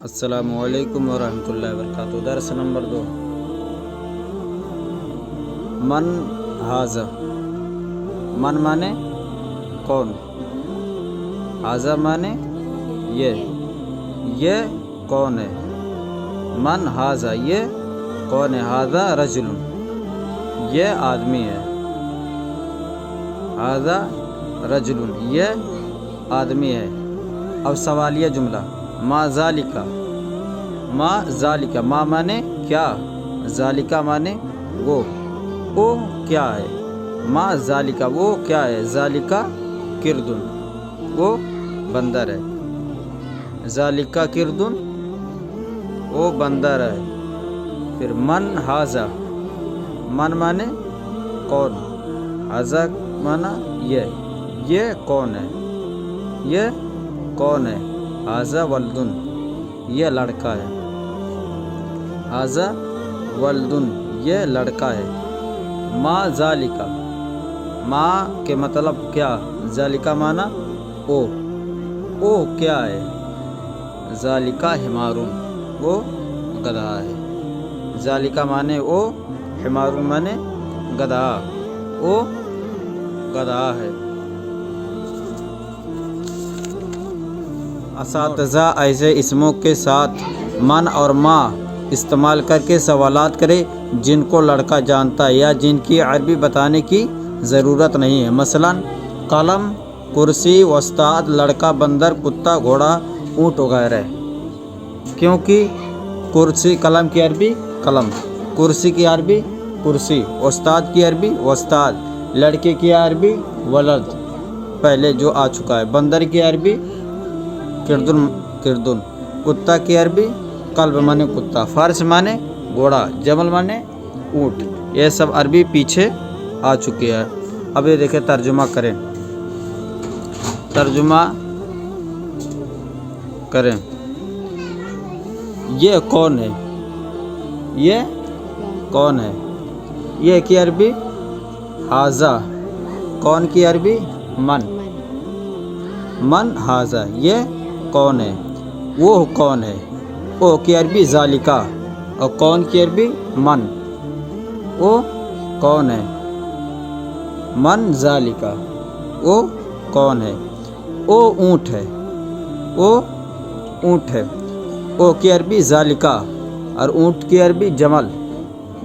السلام علیکم ورحمۃ اللہ وبرکاتہ۔ درس نمبر 2، من ھذا۔ من مانے کون، ھذا مانے یہ کون ہے۔ من ھذا، یہ کون ہے۔ ھذا رجل، یہ آدمی ہے۔ ھذا رجل، یہ آدمی ہے۔ اب سوالیہ جملہ، ما ذالکا۔ ما ذالکا، ما مانے کیا، ذالکا مانے وہ کیا ہے۔ ما ذالکا، وہ کیا ہے۔ ذالکا کردن، وہ بندر ہے۔ ذالکا کردن، وہ بندر ہے۔ پھر من ھذا، من مانے کون، ھذا مانا یہ کون ہے، یہ کون ہے۔ ھذا ولدن، یہ لڑکا ہے۔ ھذا ولدن، یہ لڑکا ہے۔ ما ذالکا، ما کے مطلب کیا، ذالکا مانا او کیا ہے۔ ذالکا حمارون، وہ گدھا ہے۔ ذالکا مانے او، حمارون مانے گدھا، او گدھا ہے۔ اساتذہ ایسے اسموں کے ساتھ من اور ما استعمال کر کے سوالات کرے جن کو لڑکا جانتا ہے یا جن کی عربی بتانے کی ضرورت نہیں ہے۔ مثلا قلم، کرسی، استاد، لڑکا، بندر، کتا، گھوڑا، اونٹ وغیرہ۔ کیونکہ کرسی، قلم کی عربی قلم، کرسی کی عربی کرسی، استاد کی عربی استاد، لڑکے کی عربی ولد پہلے جو آ چکا ہے، بندر کی عربی کردن، کتا کی عربی کلب مانے کتا، فرس مانے گھوڑا، جمل مانے اونٹ۔ یہ سب عربی پیچھے آ چکی ہے۔ اب یہ دیکھیں، ترجمہ کریں، ترجمہ کریں۔ یہ کون ہے، یہ کون ہے۔ یہ کی عربی ھذا، کون کی عربی من ھذا، یہ کون ہے، وہ کون ہے۔ او کی عربی ذالکا، اور کون کی عربی من، او کون ہے۔ من ذالکا، او کون ہے۔ او اونٹ ہے، او اونٹ ہے۔ او کی عربی ذالکا، اور اونٹ کی عربی جمل،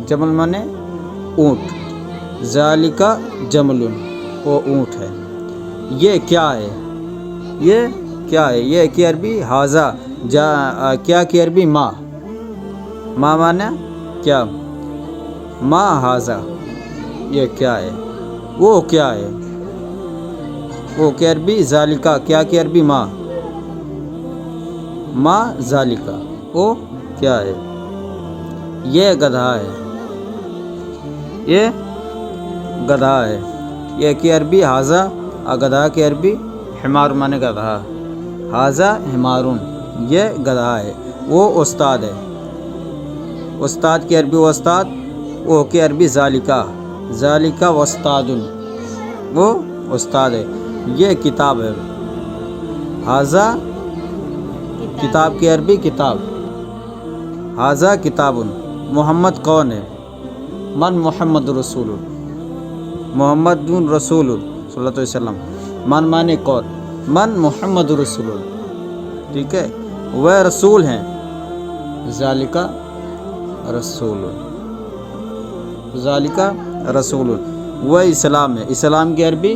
جمل مانے اونٹ۔ ذالکا جمل، وہ اونٹ ہے۔ یہ کیا ہے، یہ کیا ہے۔ یہ کی عربی ھذا، کیا کی عربی ما مانا کیا، ما ھذا، یہ کیا ہے، وہ کیا ہے۔ وہ کی عربی ذالکا، کیا کی عربی ما ذالکا، وہ کیا ہے۔ یہ گدھا ہے، یہ گدھا ہے۔ یہ کی عربی ھذا، اور گدھا کی عربی حمار مانے گدھا۔ ھذا حمارون، یہ گدھا ہے۔ وہ استاد ہے، استاد کی عربی استاد، وہ کی عربی ذالکا، ذالکا استادن، وہ استاد ہے۔ یہ کتاب ہے، ھذا کتاب کی عربی کتاب، ھذا کتابن۔ محمد کون ہے، من محمد رسول، محمد رسول صلی اللہ علیہ وسلم۔ من مانے کون، من محمد رسول، ٹھیک ہے۔ وہ رسول ہیں، ذالکا رسول، ذالکا رسول۔ وہ اسلام ہے، اسلام کی عربی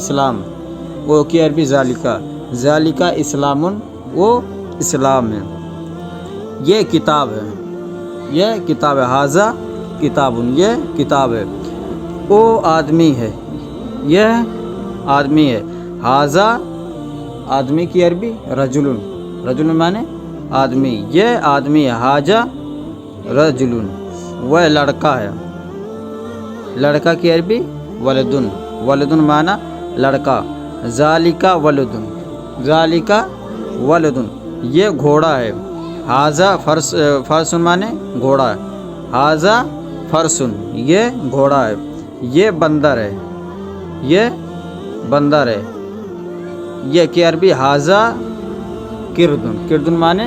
اسلام، وہ کی عربی ذالکا، ذالکا اسلام، وہ اسلام ہے۔ یہ کتاب ہے، یہ کتاب ہے۔ ھذا کتاب، یہ کتاب ہے۔ وہ آدمی ہے، یہ آدمی ہے۔ ھذا آدمی کی عربی رجل، رجل مانے آدمی، یہ آدمی ہے۔ ھذا رجل، وہ لڑکا ہے، لڑکا کی عربی ولدن، ولدن مانا لڑکا۔ ذالکا ولدن، ذالکا ولدن، یہ گھوڑا ہے۔ ھذا فرس مانے گھوڑا ہے۔ ھذا فرسن، یہ گھوڑا ہے۔ یہ بندر ہے، یہ بندر ہے۔ یہ کی عربی ھذا کردن، کردن مانے